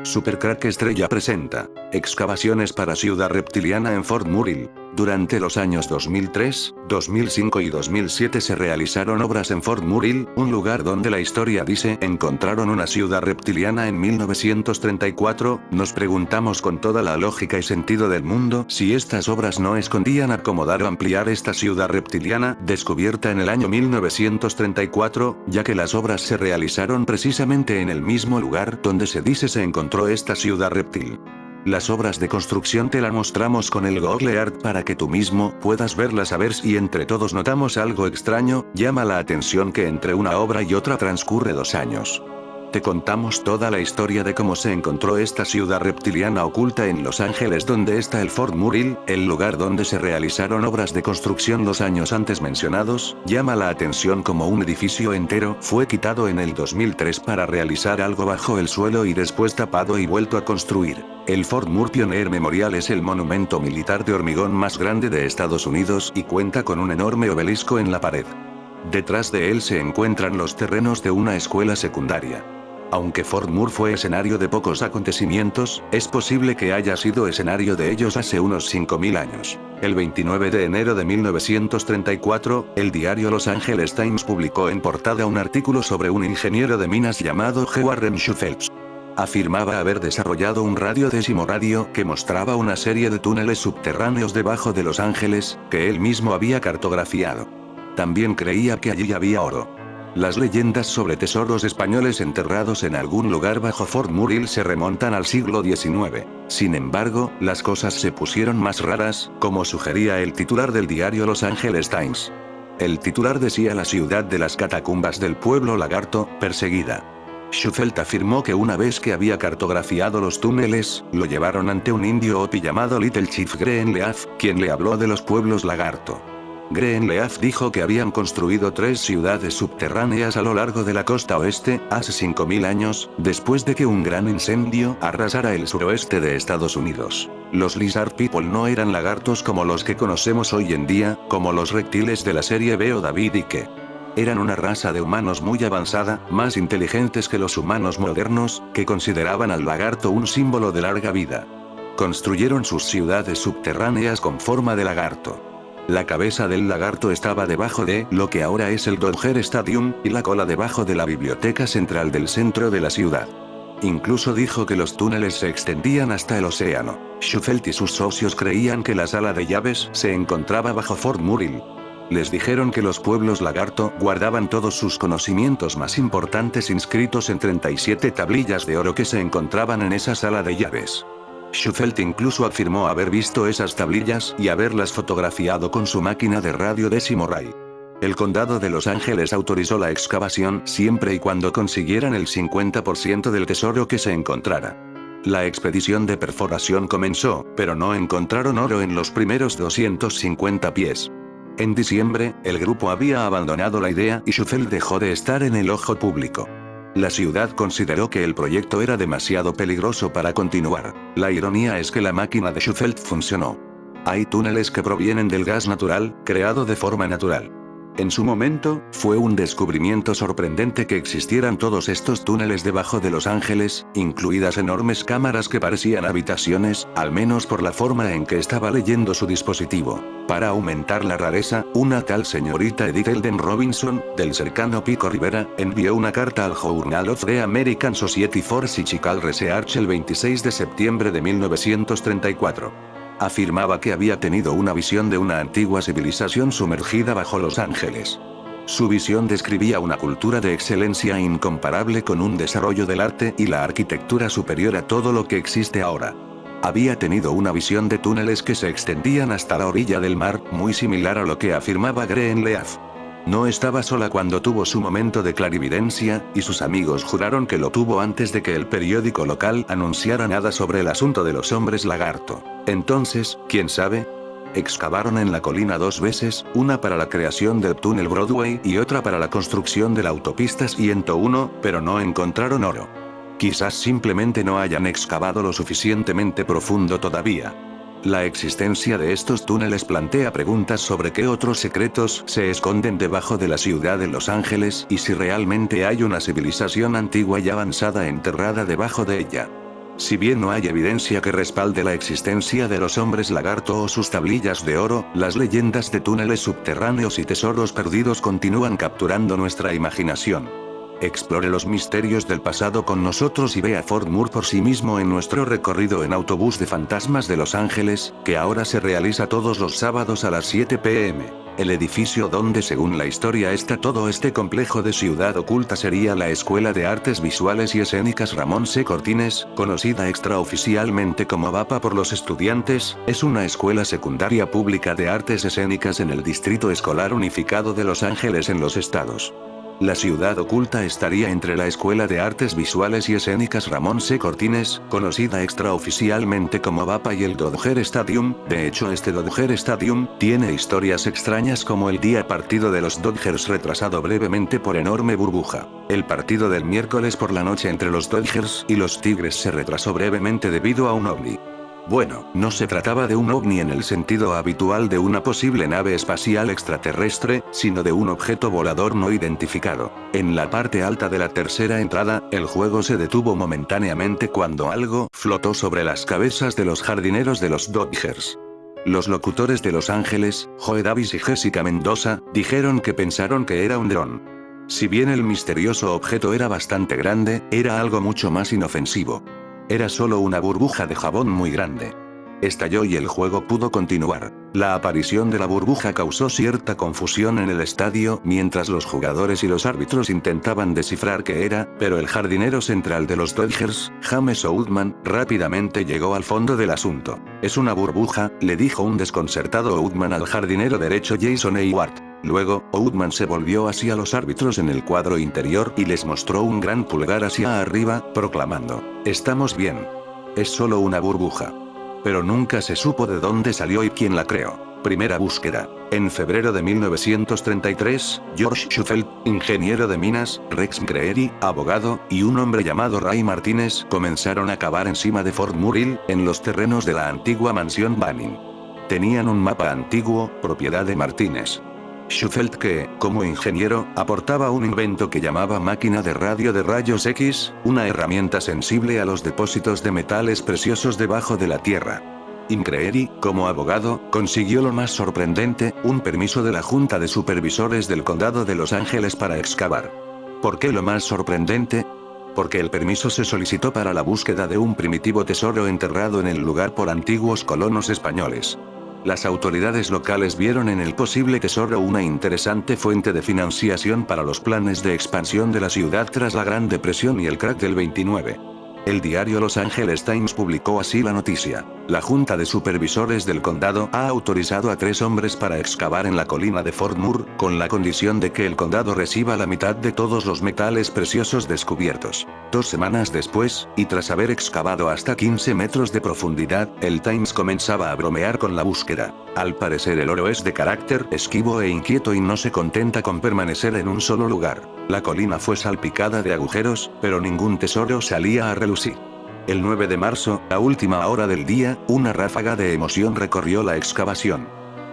Supercrack Estrella presenta excavaciones para Ciudad Reptiliana en Fort Murrell. Durante los años 2003, 2005 y 2007 se realizaron obras en Fort Murrell, un lugar donde la historia dice encontraron una ciudad reptiliana en 1934. Nos preguntamos con toda la lógica y sentido del mundo si estas obras no escondían acomodar o ampliar esta ciudad reptiliana descubierta en el año 1934, ya que las obras se realizaron precisamente en el mismo lugar donde se dice se encontró esta ciudad reptil. Las obras de construcción te las mostramos con el Google Earth para que tú mismo puedas verlas a ver si entre todos notamos algo extraño. Llama la atención que entre una obra y otra transcurre 2 años. Te contamos toda la historia de cómo se encontró esta ciudad reptiliana oculta en Los Ángeles, donde está el Fort Murrell, el lugar donde se realizaron obras de construcción los años antes mencionados. Llama la atención como un edificio entero fue quitado en el 2003 para realizar algo bajo el suelo y después tapado y vuelto a construir. El Fort Murrell Pioneer Memorial es el monumento militar de hormigón más grande de Estados Unidos y cuenta con un enorme obelisco en la pared. Detrás de él se encuentran los terrenos de una escuela secundaria. Aunque Fort Murrell fue escenario de pocos acontecimientos, es posible que haya sido escenario de ellos hace unos 5000 años. El 29 de enero de 1934, el diario Los Angeles Times publicó en portada un artículo sobre un ingeniero de minas llamado G. Warren Schufelt. Afirmaba haber desarrollado un radiodécimo radio que mostraba una serie de túneles subterráneos debajo de Los Ángeles, que él mismo había cartografiado. También creía que allí había oro. Las leyendas sobre tesoros españoles enterrados en algún lugar bajo Fort Murrell se remontan al siglo XIX. Sin embargo, las cosas se pusieron más raras, como sugería el titular del diario Los Angeles Times. El titular decía: la ciudad de las catacumbas del pueblo lagarto, perseguida. Schufelt afirmó que una vez que había cartografiado los túneles, lo llevaron ante un indio Hopi llamado Little Chief Greenleaf, quien le habló de los pueblos lagarto. Greenleaf dijo que habían construido 3 ciudades subterráneas a lo largo de la costa oeste, hace 5000 años, después de que un gran incendio arrasara el suroeste de Estados Unidos. Los Lizard People no eran lagartos como los que conocemos hoy en día, como los reptiles de la serie B o David Icke. Eran una raza de humanos muy avanzada, más inteligentes que los humanos modernos, que consideraban al lagarto un símbolo de larga vida. Construyeron sus ciudades subterráneas con forma de lagarto. La cabeza del lagarto estaba debajo de lo que ahora es el Dodger Stadium, y la cola debajo de la biblioteca central del centro de la ciudad. Incluso dijo que los túneles se extendían hasta el océano. Schufelt y sus socios creían que la sala de llaves se encontraba bajo Fort Murrell. Les dijeron que los pueblos lagarto guardaban todos sus conocimientos más importantes inscritos en 37 tablillas de oro que se encontraban en esa sala de llaves. Schufelt incluso afirmó haber visto esas tablillas y haberlas fotografiado con su máquina de radiodécimo ray. El condado de Los Ángeles autorizó la excavación siempre y cuando consiguieran el 50% del tesoro que se encontrara. La expedición de perforación comenzó, pero no encontraron oro en los primeros 250 pies. En diciembre, el grupo había abandonado la idea y Schufelt dejó de estar en el ojo público. La ciudad consideró que el proyecto era demasiado peligroso para continuar. La ironía es que la máquina de Schufelt funcionó. Hay túneles que provienen del gas natural, creado de forma natural. En su momento, fue un descubrimiento sorprendente que existieran todos estos túneles debajo de Los Ángeles, incluidas enormes cámaras que parecían habitaciones, al menos por la forma en que estaba leyendo su dispositivo. Para aumentar la rareza, una tal señorita Edith Elden Robinson, del cercano Pico Rivera, envió una carta al Journal of the American Society for Psychical Research el 26 de septiembre de 1934. Afirmaba que había tenido una visión de una antigua civilización sumergida bajo Los Ángeles. Su visión describía una cultura de excelencia incomparable con un desarrollo del arte y la arquitectura superior a todo lo que existe ahora. Había tenido una visión de túneles que se extendían hasta la orilla del mar, muy similar a lo que afirmaba Greenleaf. No estaba sola cuando tuvo su momento de clarividencia, y sus amigos juraron que lo tuvo antes de que el periódico local anunciara nada sobre el asunto de los hombres lagarto. Entonces, ¿quién sabe? Excavaron en la colina 2 veces, una para la creación del túnel Broadway y otra para la construcción de la autopista 101, pero no encontraron oro. Quizás simplemente no hayan excavado lo suficientemente profundo todavía. La existencia de estos túneles plantea preguntas sobre qué otros secretos se esconden debajo de la ciudad de Los Ángeles y si realmente hay una civilización antigua y avanzada enterrada debajo de ella. Si bien no hay evidencia que respalde la existencia de los hombres lagarto o sus tablillas de oro, las leyendas de túneles subterráneos y tesoros perdidos continúan capturando nuestra imaginación. Explore los misterios del pasado con nosotros y vea Fort Moore por sí mismo en nuestro recorrido en autobús de fantasmas de Los Ángeles, que ahora se realiza todos los sábados a las 7 p.m. El edificio donde según la historia está todo este complejo de ciudad oculta sería la Escuela de Artes Visuales y Escénicas Ramón C. Cortines, conocida extraoficialmente como VAPA por los estudiantes, es una escuela secundaria pública de artes escénicas en el Distrito Escolar Unificado de Los Ángeles en los Estados. La ciudad oculta estaría entre la Escuela de Artes Visuales y Escénicas Ramón C. Cortines, conocida extraoficialmente como VAPA y el Dodger Stadium. De hecho, este Dodger Stadium tiene historias extrañas como el día partido de los Dodgers retrasado brevemente por enorme burbuja. El partido del miércoles por la noche entre los Dodgers y los Tigres se retrasó brevemente debido a un ovni. Bueno, no se trataba de un ovni en el sentido habitual de una posible nave espacial extraterrestre, sino de un objeto volador no identificado. En la parte alta de la tercera entrada, el juego se detuvo momentáneamente cuando algo flotó sobre las cabezas de los jardineros de los Dodgers. Los locutores de Los Ángeles, Joe Davis y Jessica Mendoza, dijeron que pensaron que era un dron. Si bien el misterioso objeto era bastante grande, era algo mucho más inofensivo. Era solo una burbuja de jabón muy grande. Estalló y el juego pudo continuar. La aparición de la burbuja causó cierta confusión en el estadio mientras los jugadores y los árbitros intentaban descifrar qué era, pero el jardinero central de los Dodgers, James Oudman, rápidamente llegó al fondo del asunto. Es una burbuja, le dijo un desconcertado Oudman al jardinero derecho Jason Hayward. Luego, Oudman se volvió hacia los árbitros en el cuadro interior y les mostró un gran pulgar hacia arriba, proclamando: "Estamos bien. Es solo una burbuja". Pero nunca se supo de dónde salió y quién la creó. Primera búsqueda. En febrero de 1933, George Shufelt, ingeniero de minas, Rex Greery, abogado, y un hombre llamado Ray Martínez comenzaron a cavar encima de Fort Moore, en los terrenos de la antigua mansión Banning. Tenían un mapa antiguo, propiedad de Martínez. Shufelt que, como ingeniero, aportaba un invento que llamaba máquina de radio de rayos X, una herramienta sensible a los depósitos de metales preciosos debajo de la tierra. Greery, como abogado, consiguió lo más sorprendente, un permiso de la Junta de Supervisores del Condado de Los Ángeles para excavar. ¿Por qué lo más sorprendente? Porque el permiso se solicitó para la búsqueda de un primitivo tesoro enterrado en el lugar por antiguos colonos españoles. Las autoridades locales vieron en el posible tesoro una interesante fuente de financiación para los planes de expansión de la ciudad tras la Gran Depresión y el crack del 29. El diario Los Angeles Times publicó así la noticia: la Junta de Supervisores del Condado ha autorizado a 3 hombres para excavar en la colina de Fort Moore, con la condición de que el condado reciba la mitad de todos los metales preciosos descubiertos. 2 semanas después, y tras haber excavado hasta 15 metros de profundidad, el Times comenzaba a bromear con la búsqueda. Al parecer el oro es de carácter esquivo e inquieto y no se contenta con permanecer en un solo lugar. La colina fue salpicada de agujeros, pero ningún tesoro salía a relucir. El 9 de marzo, a última hora del día, una ráfaga de emoción recorrió la excavación.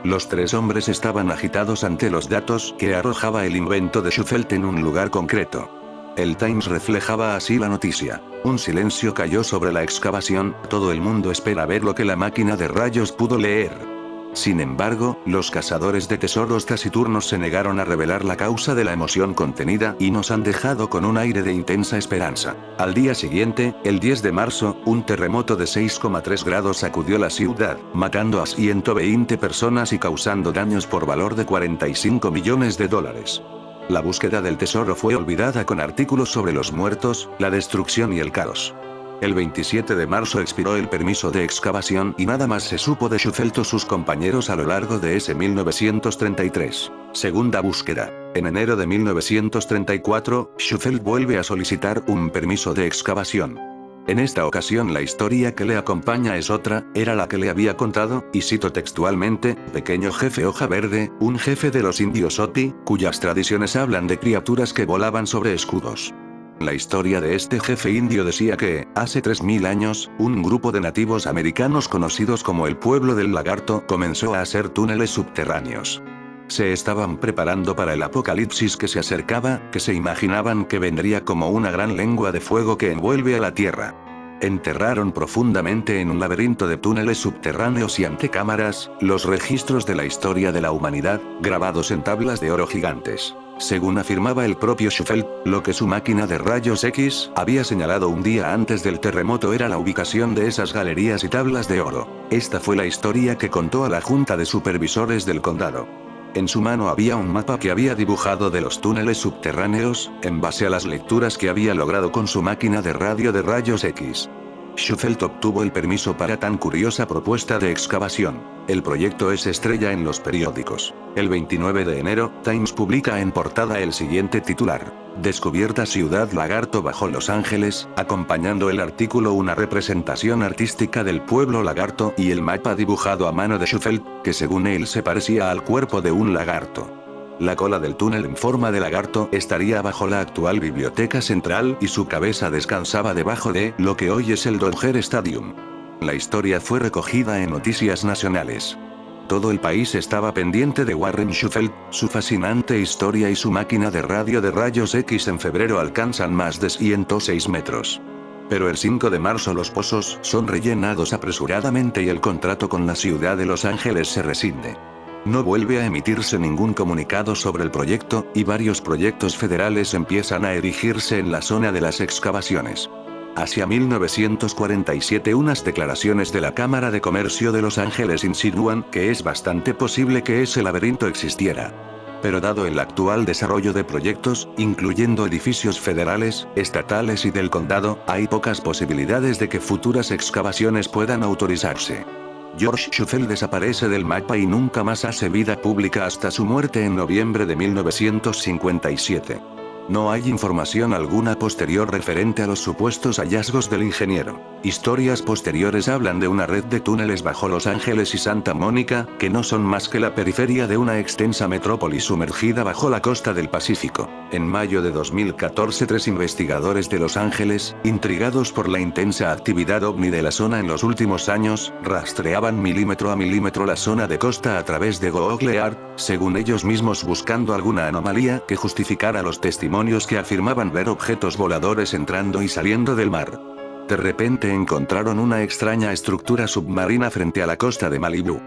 Los 3 hombres estaban agitados ante los datos que arrojaba el invento de Shufelt en un lugar concreto. El Times reflejaba así la noticia. Un silencio cayó sobre la excavación, todo el mundo espera ver lo que la máquina de rayos pudo leer. Sin embargo, los cazadores de tesoros taciturnos se negaron a revelar la causa de la emoción contenida y nos han dejado con un aire de intensa esperanza. Al día siguiente, el 10 de marzo, un terremoto de 6,3 grados sacudió la ciudad, matando a 120 personas y causando daños por valor de $45 millones. La búsqueda del tesoro fue olvidada con artículos sobre los muertos, la destrucción y el caos. El 27 de marzo expiró el permiso de excavación y nada más se supo de Shufelt o sus compañeros a lo largo de ese 1933. Segunda búsqueda. En enero de 1934, Shufelt vuelve a solicitar un permiso de excavación. En esta ocasión la historia que le acompaña es otra, era la que le había contado, y cito textualmente: pequeño jefe hoja verde, un jefe de los indios Hopi, cuyas tradiciones hablan de criaturas que volaban sobre escudos. La historia de este jefe indio decía que, hace 3000 años, un grupo de nativos americanos conocidos como el pueblo del lagarto comenzó a hacer túneles subterráneos. Se estaban preparando para el apocalipsis que se acercaba, que se imaginaban que vendría como una gran lengua de fuego que envuelve a la tierra. Enterraron profundamente en un laberinto de túneles subterráneos y antecámaras, los registros de la historia de la humanidad, grabados en tablas de oro gigantes. Según afirmaba el propio Shufelt, lo que su máquina de rayos X había señalado un día antes del terremoto era la ubicación de esas galerías y tablas de oro. Esta fue la historia que contó a la junta de supervisores del condado. En su mano había un mapa que había dibujado de los túneles subterráneos, en base a las lecturas que había logrado con su máquina de radio de rayos X. Shufelt obtuvo el permiso para tan curiosa propuesta de excavación. El proyecto es estrella en los periódicos. El 29 de enero, Times publica en portada el siguiente titular: Descubierta Ciudad Lagarto bajo Los Ángeles, acompañando el artículo una representación artística del pueblo lagarto y el mapa dibujado a mano de Shufelt, que según él se parecía al cuerpo de un lagarto. La cola del túnel en forma de lagarto estaría bajo la actual biblioteca central y su cabeza descansaba debajo de lo que hoy es el Dodger Stadium. La historia fue recogida en noticias nacionales. Todo el país estaba pendiente de Warren Shufelt, su fascinante historia y su máquina de radio de rayos X en febrero alcanzan más de 106 metros. Pero el 5 de marzo los pozos son rellenados apresuradamente y el contrato con la ciudad de Los Ángeles se rescinde. No vuelve a emitirse ningún comunicado sobre el proyecto, y varios proyectos federales empiezan a erigirse en la zona de las excavaciones. Hacia 1947 unas declaraciones de la Cámara de Comercio de Los Ángeles insinúan que es bastante posible que ese laberinto existiera. Pero dado el actual desarrollo de proyectos, incluyendo edificios federales, estatales y del condado, hay pocas posibilidades de que futuras excavaciones puedan autorizarse. George Shufelt desaparece del mapa y nunca más hace vida pública hasta su muerte en noviembre de 1957. No hay información alguna posterior referente a los supuestos hallazgos del ingeniero. Historias posteriores hablan de una red de túneles bajo Los Ángeles y Santa Mónica, que no son más que la periferia de una extensa metrópoli sumergida bajo la costa del Pacífico. En mayo de 2014 tres investigadores de Los Ángeles, intrigados por la intensa actividad ovni de la zona en los últimos años, rastreaban milímetro a milímetro la zona de costa a través de Google Earth, según ellos mismos buscando alguna anomalía que justificara los testimonios que afirmaban ver objetos voladores entrando y saliendo del mar. De repente encontraron una extraña estructura submarina frente a la costa de Malibú.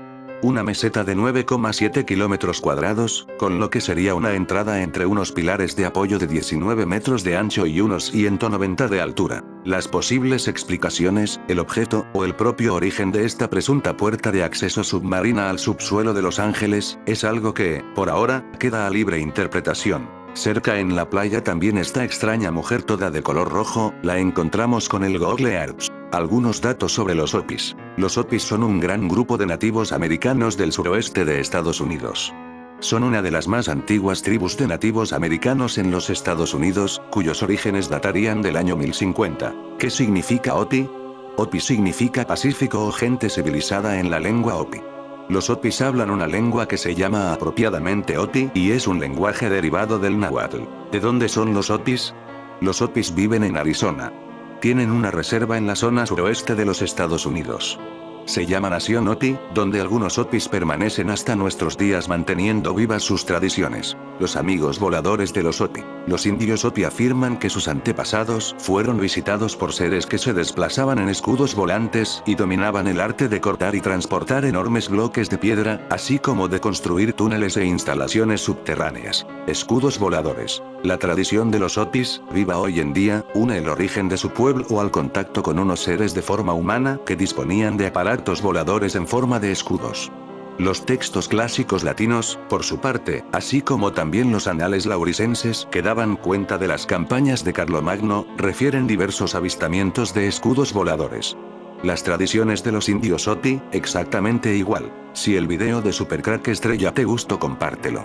Una meseta de 9,7 kilómetros cuadrados, con lo que sería una entrada entre unos pilares de apoyo de 19 metros de ancho y unos 190 de altura. Las posibles explicaciones, el objeto, o el propio origen de esta presunta puerta de acceso submarina al subsuelo de Los Ángeles, es algo que, por ahora, queda a libre interpretación. Cerca en la playa también esta extraña mujer toda de color rojo, la encontramos con el Google Earth. Algunos datos sobre los Hopis. Los Hopis son un gran grupo de nativos americanos del suroeste de Estados Unidos. Son una de las más antiguas tribus de nativos americanos en los Estados Unidos, cuyos orígenes datarían del año 1050. ¿Qué significa Hopi? Hopi significa pacífico o gente civilizada en la lengua Hopi. Los Hopis hablan una lengua que se llama apropiadamente Oti y es un lenguaje derivado del náhuatl. ¿De dónde son los Hopis? Los Hopis viven en Arizona. Tienen una reserva en la zona suroeste de los Estados Unidos. Se llama Nación Oti, donde algunos Hopis permanecen hasta nuestros días manteniendo vivas sus tradiciones. Los amigos voladores de los Hopi. Los indios Hopi afirman que sus antepasados fueron visitados por seres que se desplazaban en escudos volantes y dominaban el arte de cortar y transportar enormes bloques de piedra, así como de construir túneles e instalaciones subterráneas. Escudos voladores. La tradición de los Hopis, viva hoy en día, une el origen de su pueblo al contacto con unos seres de forma humana que disponían de aparatos voladores en forma de escudos. Los textos clásicos latinos, por su parte, así como también los anales lauricenses que daban cuenta de las campañas de Carlomagno, refieren diversos avistamientos de escudos voladores. Las tradiciones de los indios Oti, exactamente igual. Si el video de Supercrack Estrella te gustó, compártelo.